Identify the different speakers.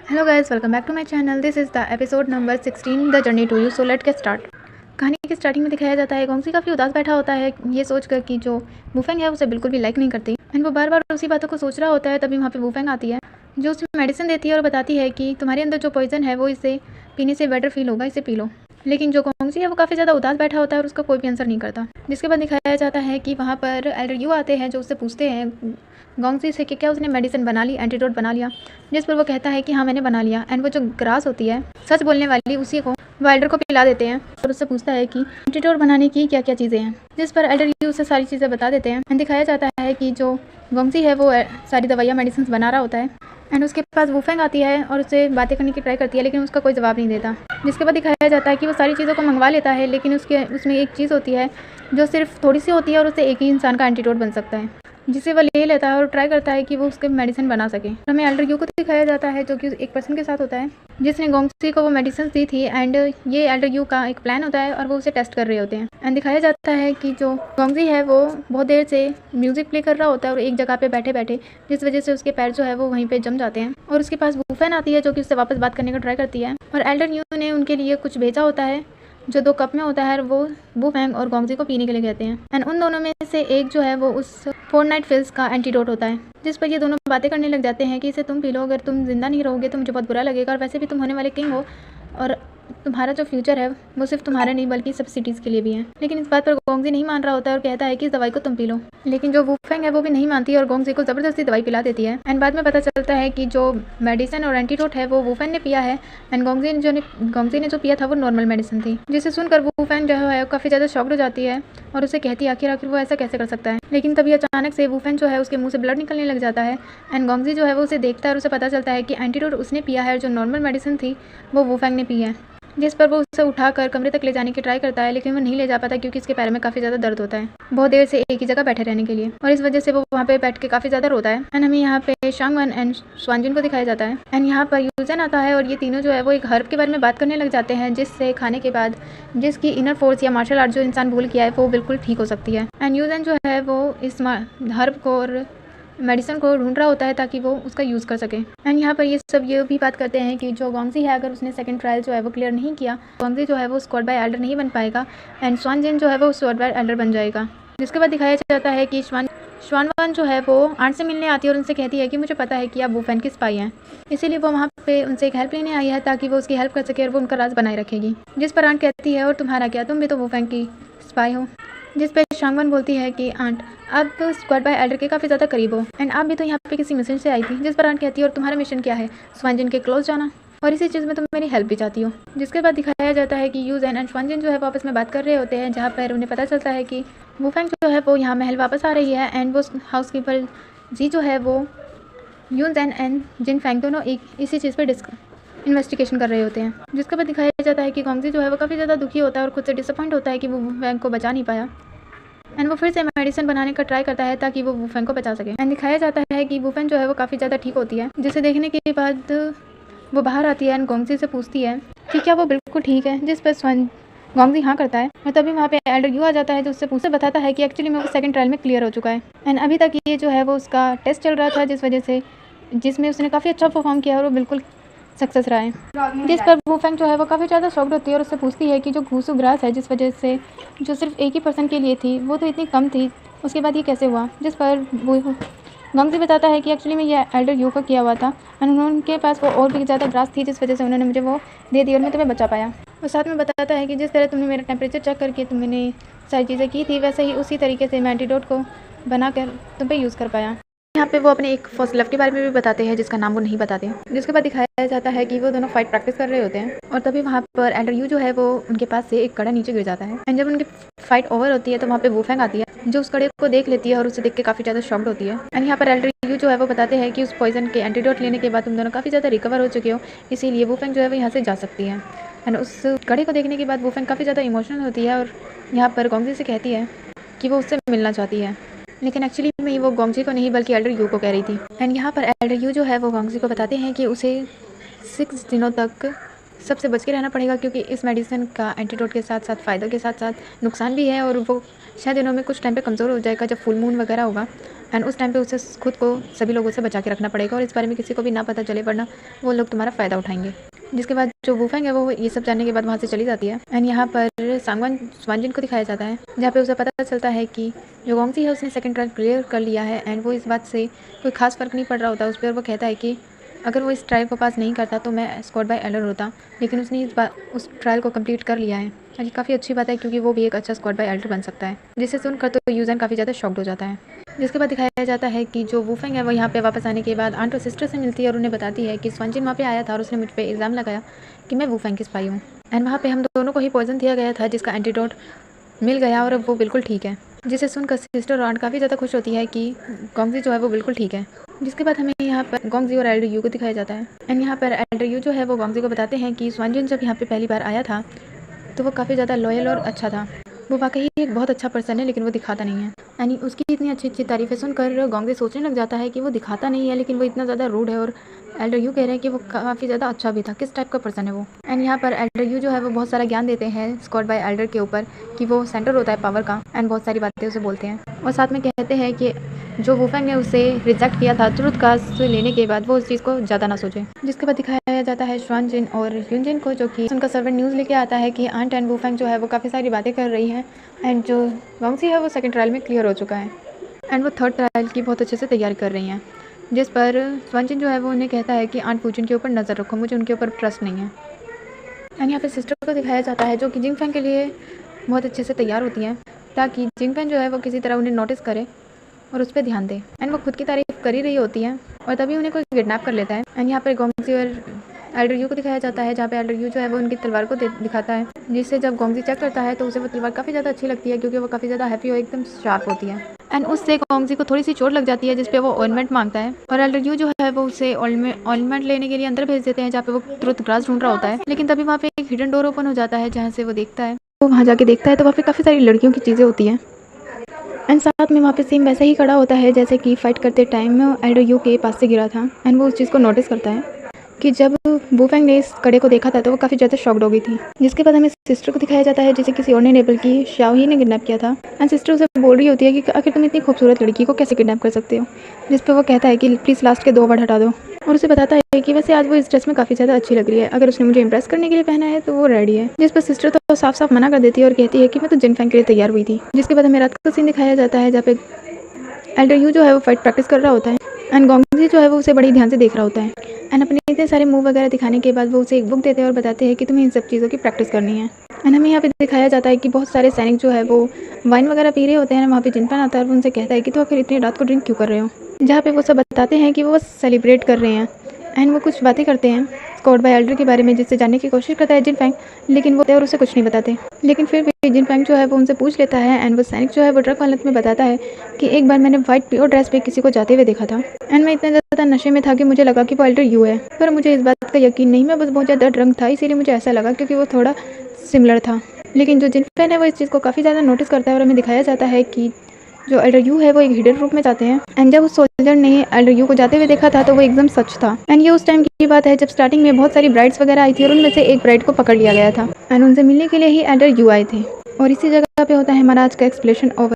Speaker 1: Hello guys, welcome back to my channel. This is the episode number 16 the journey to you. So let get start. कहानी के starting में दिखाया जाता है गोंगजी काफ़ी उदास बैठा होता है ये सोचकर कि जो वूफेंग है उसे बिल्कुल भी लाइक नहीं करती एंड वो बार बार उसी बातों को सोच रहा होता है। तभी वहाँ पे वूफेंग आती है जो उसे मेडिसिन देती है और बताती है कि तुम्हारे अंदर जो पॉइजन है वो इसे पीने से बेटर फील होगा, इसे पी लो। लेकिन जो गोंगजी है वो काफ़ी ज़्यादा उदास बैठा होता है और उसका कोई भी आंसर नहीं करता। जिसके बाद दिखाया जाता है कि वहाँ पर एल्डर यू आते हैं जो उससे पूछते हैं गोंगजी से कि क्या उसने मेडिसिन बना ली, एंटीडोट बना लिया। जिस पर वो कहता है कि हाँ मैंने बना लिया एंड वो जो ग्रास होती है सच बोलने वाली उसी को वो एल्डर को पिला देते हैं और उससे पूछता है कि एंटीडोट बनाने की क्या क्या चीज़ें हैं। जिस पर एल्डर यू उसे सारी चीज़ें बता देते हैं एंड दिखाया जाता है कि जो गोंगजी है वो सारी दवाइयाँ मेडिसिन बना रहा होता है एंड उसके पास वूफेंग आती है और उससे बातें करने की ट्राई करती है लेकिन उसका कोई जवाब नहीं देता। जिसके बाद दिखाया जाता है कि वो सारी चीज़ों को मंगवा लेता है लेकिन उसमें एक चीज़ होती है जो सिर्फ थोड़ी सी होती है और उससे एक ही इंसान का एंटीडोट बन सकता है, जिसे वो ले लेता है और ट्राई करता है कि वो उसके मेडिसिन बना सके। हमें एल्डर यू को दिखाया जाता है जो कि एक पर्सन के साथ होता है जिसने गोंगजी को वो मेडिसिन दी थी एंड ये एल्डर यू का एक प्लान होता है और वो उसे टेस्ट कर रहे होते हैं। एंड दिखाया जाता है कि जो गोंगजी है वो बहुत देर से म्यूजिक प्ले कर रहा होता है और एक जगह पे बैठे बैठे, जिस वजह से उसके पैर जो है वो वहीं पे जम जाते हैं और उसके पास वूफेन आती है जो कि उससे वापस बात करने का ट्राई करती है और एल्डर यू ने उनके लिए कुछ भेजा होता है जो 2 कप में होता है और वो वूफेंग और गोंगजी को पीने के लिए कहते हैं एंड उन दोनों में से एक जो है वो उस 4 नाइट फिल्स का एंटीडोट होता है। जिस पर ये दोनों बातें करने लग जाते हैं कि इसे तुम पी लो, अगर तुम जिंदा नहीं रहोगे तो मुझे बहुत बुरा लगेगा और वैसे भी तुम होने वाले किंग हो और तुम्हारा जो फ्यूचर है वो सिर्फ तुम्हारा नहीं बल्कि सब सिटीज़ के लिए भी है। लेकिन इस बात पर गोंगजी नहीं मान रहा होता है और कहता है कि इस दवाई को तुम पी लो। लेकिन जो वूफेंग है वो भी नहीं मानती और गोंगजी को ज़बरदस्ती दवाई पिला देती है एंड बाद में पता चलता है कि जो मेडिसिन और एंटीडोट है वो वूफेंग ने पिया है एंड गोंगजी ने जो पिया था वो नॉर्मल मेडिसिन थी। जिसे सुनकर वूफेंग जो है काफ़ी ज़्यादा शॉक्ड हो जाती है और उसे कहती है आखिर वो ऐसा कैसे कर सकता है। लेकिन तभी अचानक से वूफेंग जो है उसके मुंह से ब्लड निकलने लग जाता है एंड गोंगजी जो है वो उसे देखता है और उसे पता चलता है कि एंटीडोट उसने पिया है और जो नॉर्मल मेडिसिन थी वो वूफेंग ने पी है। जिस पर वो उसे उठाकर कमरे तक ले जाने की ट्राई करता है लेकिन वो नहीं ले जा पाता क्योंकि इसके पैर में काफ़ी ज़्यादा दर्द होता है बहुत देर से एक ही जगह बैठे रहने के लिए और इस वजह से वो वहाँ पे बैठ के काफ़ी ज़्यादा रोता है। एंड हमें यहाँ पे शांगवन एंड स्वानजिन को दिखाया जाता है एंड यहाँ पर यूजन आता है और ये तीनों जो है वो एक हर्ब के बारे में बात करने लग जाते हैं जिससे खाने के बाद जिसकी इनर फोर्स या मार्शल आर्ट जो इंसान भूल किया है वो बिल्कुल ठीक हो सकती है। एंड यूजन जो है वो इस हर्ब को और मेडिसिन को ढूंढ रहा होता है ताकि वो उसका यूज़ कर सके। एंड यहाँ पर ये भी बात करते हैं कि जो गोंगजी है अगर उसने सेकंड ट्रायल जो है वो क्लियर नहीं किया, गोंगजी जो है वो स्क्वाड बाय एल्डर नहीं बन पाएगा एंड स्वानजिन जो है वो स्क्वाड बाय एल्डर बन जाएगा। जिसके बाद दिखाया जाता है कि श्वानवान जो है वो आंट से मिलने आती है और उनसे कहती है कि मुझे पता है कि आप वूफेन की स्पाई हैं, इसीलिए वो वहाँ पे उनसे एक हेल्प लेने आई है ताकि वो उसकी हेल्प कर सके और वो उनका राज बनाए रखेगी। जिस पर आंट कहती है और तुम्हारा क्या, तुम भी तो वूफेन की स्पाई हो। जिस पर शांगवन बोलती है कि आंट आप स्क्वाड बाय एल्डर के काफ़ी ज़्यादा करीब हो एंड आप भी तो यहाँ पे किसी मिशन से आई थी। जिस पर आंट कहती है और तुम्हारा मिशन क्या है, स्वानजिन के क्लोज जाना, और इसी चीज़ में तुम मेरी हेल्प भी चाहती हो। जिसके बाद दिखाया जाता है कि यूजन एंड स्वानजिन जो है आपस में बात कर रहे होते हैं जहाँ पर उन्हें पता चलता है कि वूफेंग जो है वो यहाँ महल वापस आ रही है एंड वो हाउसकीपर जी जो है वो यूजन एंड जिन फेंग दोनों एक इसी चीज़ पर इन्वेस्टिगेशन कर रहे होते हैं। जिसके बाद दिखाया जाता है कि गोंगजी जो है वो काफ़ी ज़्यादा दुखी होता है और खुद से डिसअपॉइंट होता है कि वो वूफेंग को बचा नहीं पाया एंड वो फिर से मेडिसिन बनाने का ट्राई करता है ताकि वो वूफेंग को बचा सके। एंड दिखाया जाता है कि वूफेंग जो है वो काफ़ी ज़्यादा ठीक होती है जिसे देखने के बाद वो बाहर आती है एंड गोंगजी से पूछती है कि क्या वो बिल्कुल ठीक है। जिस पर गोंगजी हाँ करता है और तभी वहाँ पे एल्डर यू आ जाता है जो उससे पूछे बताता है कि एक्चुअली में वो सेकंड ट्रायल में क्लियर हो चुका है एंड अभी तक ये जो है वो उसका टेस्ट चल रहा था जिसमें उसने काफ़ी अच्छा परफॉर्म किया और वो बिल्कुल सक्सेस रहा है। जिस पर वूफेंग जो है वो काफ़ी ज़्यादा शॉक्ड होती है और उससे पूछती है कि जो घूसू ग्रास है जिस वजह से जो सिर्फ एक ही पर्सन के लिए थी वो तो इतनी कम थी, उसके बाद ये कैसे हुआ। जिस पर वो गोंगजी बताता है कि एक्चुअली में ये एल्डर यू का किया हुआ था एंड उनके पास वो और भी ज़्यादा ग्रास थी जिस वजह से उन्होंने मुझे वो दे दी और मैं तुम्हें बचा पाया। और साथ में बताता है कि जिस तरह तुमने मेरा टेम्परेचर चेक करके तुमने सारी चीज़ें की थी वैसे ही उसी तरीके से मैं एंटीडोट को बनाकर तुम पे यूज़ कर पाया। यहाँ पे वो अपने एक फर्स्ट लव के बारे में भी बताते हैं जिसका नाम वो नहीं बताते। जिसके बाद दिखाया जाता है कि वो दोनों फाइट प्रैक्टिस कर रहे होते हैं और तभी वहाँ पर एल्डर यू जो है वो उनके पास से एक कड़ा नीचे गिर जाता है एंड जब उनकी फाइट ओवर होती है तो वहाँ पे वूफेंग आती है जो उस कड़े को देख लेती है और उसे देख के काफ़ी ज़्यादा शॉक्ड होती है। एंड यहाँ पर एल्डर यू जो है वो बताते हैं कि उस पॉइजन के एंटीडोट लेने के बाद तुम दोनों काफ़ी ज़्यादा रिकवर हो चुके हो, इसीलिए वूफेंग जो है वो यहाँ से जा सकती है। एंड उस कड़े को देखने के बाद वूफेंग काफ़ी ज़्यादा इमोशनल होती है और यहाँ पर गोंगजी से कहती है कि वो उससे मिलना चाहती है, लेकिन एक्चुअली में वो गोंगजी को नहीं बल्कि एल्डर यू को कह रही थी। एंड यहाँ पर एल्डर यू जो है वो गोंगजी को बताते हैं कि उसे 6 दिनों तक सबसे बच के रहना पड़ेगा, क्योंकि इस मेडिसिन का एंटीडोट के साथ साथ फ़ायदों के साथ साथ नुकसान भी है, और वो शायद दिनों में कुछ टाइम पे कमज़ोर हो जाएगा जब फुल मून वगैरह होगा, एंड उस टाइम पे उसे खुद को सभी लोगों से बचा के रखना पड़ेगा, और इस बारे में किसी को भी ना पता चले, वरना वो लोग तुम्हारा फ़ायदा उठाएंगे। जिसके बाद जो वूफेंग है वो ये सब जानने के बाद वहाँ से चली जाती है, एंड यहाँ पर स्वानजिन को दिखाया जाता है, जहाँ पे उसे पता चलता है कि जो गोंगजी है उसने सेकंड ट्रायल क्लियर कर लिया है, एंड वो इस बात से कोई खास फ़र्क नहीं पड़ रहा होता उस पर, और वो कहता है कि अगर वो इस ट्रायल को पास नहीं करता तो मैं स्कॉट बाय एल्डर होता, लेकिन उसने उस ट्रायल को कंप्लीट कर लिया है, और ये काफ़ी अच्छी बात है क्योंकि वो भी एक अच्छा स्कॉट बाय एल्डर बन सकता है। जिसे सुनकर तो यूजन काफ़ी ज़्यादा शॉक्ड हो जाता है। जिसके बाद दिखाया जाता है कि जो वूफेंग है वो यहाँ पे वापस आने के बाद आंट और सिस्टर से मिलती है और उन्हें बताती है कि स्वानजिन वहाँ पे आया था और उसने मुझ पर इल्ज़ाम लगाया कि मैं वूफेंग की स्पाई हूँ, एंड वहाँ पे हम दोनों को ही पॉइजन दिया गया था जिसका एंटीडोट मिल गया और अब वो बिल्कुल ठीक है। जिसे सुनकर सिस्टर और आंट काफ़ी ज़्यादा खुश होती है कि गोंगजी जो है वो बिल्कुल ठीक है। जिसके बाद हमें यहाँ पर गोंगजी और एल्डर यू को दिखाया जाता है, एंड यहाँ पर एल्डर यू जो है वो गोंगजी को बताते हैं कि स्वानजिन जब यहाँ पे पहली बार आया था तो वो काफ़ी ज़्यादा लॉयल और अच्छा था, वो वाकई एक बहुत अच्छा पर्सन है, लेकिन वो दिखाता नहीं है। यानी उसकी इतनी अच्छी अच्छी तारीफ़ें सुनकर गोंगजी सोचने लग जाता है कि वो दिखाता नहीं है, लेकिन वो इतना ज़्यादा रूड है, और एल्डर यू कह रहे हैं कि वो काफ़ी ज़्यादा अच्छा भी था। किस टाइप का पर्सन है वो? एंड यहाँ पर एल्डर यू जो है वो बहुत सारा ज्ञान देते हैं स्कॉट बाय एल्डर के ऊपर कि वो सेंटर होता है पावर का, एंड बहुत सारी बातें उसे बोलते हैं, और साथ में कहते हैं कि जो वूफेंग ने उसे रिजेक्ट किया था ट्रुथ कास्ट लेने के बाद वो उस चीज़ को ज़्यादा ना सोचे। जिसके बाद दिखाया जाता है स्वानजिन और यूनजिन को, जो कि उनका सर्वेंट न्यूज़ लेके आता है कि आंट एंड वूफेंग जो है वो काफ़ी सारी बातें कर रही है, एंड जो गोंगजी है वो सेकंड ट्रायल में क्लियर हो चुका है, एंड वो थर्ड ट्रायल की बहुत अच्छे से तैयारी कर रही हैं। जिस पर स्वानजिन जो है वो उन्हें कहता है कि आंट फूजिन के ऊपर नज़र रखो, मुझे उनके ऊपर ट्रस्ट नहीं है। एंड यहाँ पे सिस्टर को दिखाया जाता है जो कि जिंगफेंग के लिए बहुत अच्छे से तैयार होती हैं, ताकि जिंगफेंग जो है वो किसी तरह उन्हें नोटिस करे और उस पर ध्यान दे, एंड वो खुद की तारीफ कर ही रही होती है, और तभी उन्हें कोई किडनैप कर लेता है। एंड यहाँ पर गोंगजी और एल्डर यू को दिखाया जाता है, जहाँ पे एल्डर यू जो है वो उनकी तलवार को दिखाता है, जिससे जब गोंगजी चेक करता है तो उसे वो तलवार काफ़ी ज़्यादा अच्छी लगती है, क्योंकि वो काफ़ी ज़्यादा हैवी और एकदम शार्प होती है, एंड उससे गोंगजी को थोड़ी सी चोट लग जाती है, जिस पे वो ऑइंटमेंट मांगता है, और एल्डर यू जो है वो उसे ऑइंटमेंट लेने के लिए अंदर भेज देते हैं, जहाँ पे वो ट्रुथ ग्रास ढूंढ रहा होता है। लेकिन तभी वहाँ पे एक हिडन डोर ओपन हो जाता है, जहाँ से वो देखता है, वो वहाँ जाके देखता है तो वहाँ पे काफ़ी सारी लड़कियों की चीज़ें होती हैं, एंड साथ में वहाँ पे सेम वैसा ही खड़ा होता है जैसे कि फाइट करते टाइम एल्डर यू के पास से गिरा था, एंड वो उस चीज़ को नोटिस करता है कि जब वूफेंग ने इस कड़े को देखा था तो वो काफ़ी ज़्यादा शॉक्ड हो गई थी। जिसके बाद हमें सिस्टर को दिखाया जाता है जिसे किसी और ने नेबल की शाओही ने किडनैप किया था, एंड सिस्टर उसे बोल रही होती है कि आखिर तुम इतनी खूबसूरत लड़की को कैसे किडनैप कर सकते हो, जिस पर वो कहता है कि प्लीज़ लास्ट के 2 वर्ड हटा दो, और उसे बताता है कि वैसे आज वो इस ड्रेस में काफ़ी ज़्यादा अच्छी लग रही है, अगर उसने मुझे इंप्रेस करने के लिए पहना है तो वो रेडी है। जिस पर सिस्टर तो साफ साफ मना कर देती है और कहती है कि मैं तो जिनफेंग के लिए तैयार हुई थी। जिसके बाद हमें रात का सीन दिखाया जाता है, जहाँ पे एल्डर यू जो है वो फाइट प्रैक्टिस कर रहा होता है, एंड गोंगजी जो है वो उसे बड़ी ध्यान से देख रहा होता है, एंड अपने इतने सारे मूव वगैरह दिखाने के बाद वो उसे एक बुक देते हैं और बताते हैं कि तुम्हें इन सब चीज़ों की प्रैक्टिस करनी है। एंड हमें यहाँ पे दिखाया जाता है कि बहुत सारे सैनिक जो है वो वाइन वगैरह पी रहे होते हैं, वहाँ पे जिनफेंग आता है और उनसे कहता है कि तो आखिर इतनी रात को ड्रिंक क्यों कर रहे हो, जहाँ पे वो सब बताते हैं कि वो बस सेलिब्रेट कर रहे हैं, एंड वो कुछ बातें करते हैं स्कॉट बाय एल्डर के बारे में, जिससे जानने की कोशिश करता है जिनफेंग, लेकिन वो और उसे कुछ नहीं बताते। लेकिन फिर भी जिनफेंग जो है वो उनसे पूछ लेता है, एंड वो सैनिक जो है वो ड्रग हालत में बताता है कि एक बार मैंने व्हाइट प्योर ड्रेस पे किसी को जाते हुए देखा था, एंड मैं इतना ज़्यादा नशे में था कि मुझे लगा कि वो एल्डर यू है, पर मुझे इस बात का यकीन नहीं, मैं बस बहुत ज़्यादा ड्रंक था, इसीलिए मुझे ऐसा लगा क्योंकि वो थोड़ा सिमिलर था। लेकिन जो जिनफेंग है वो इस चीज़ को काफ़ी ज़्यादा नोटिस करता है, और हमें दिखाया जाता है कि जो एल्डर यू है वो एक हिडन रूप में जाते हैं, एंड जब उस सोल्जर ने एल्डर यू को जाते हुए देखा था तो वो एकदम सच था। एंड ये उस टाइम की बात है जब स्टार्टिंग में बहुत सारी ब्राइड्स वगैरह आई थी, और उनमें से एक ब्राइड को पकड़ लिया गया था, एंड उनसे मिलने के लिए ही एल्डर यू आए थे। और इसी जगह पे होता है हमारा आज का एक्सप्लेनेशन ओवर।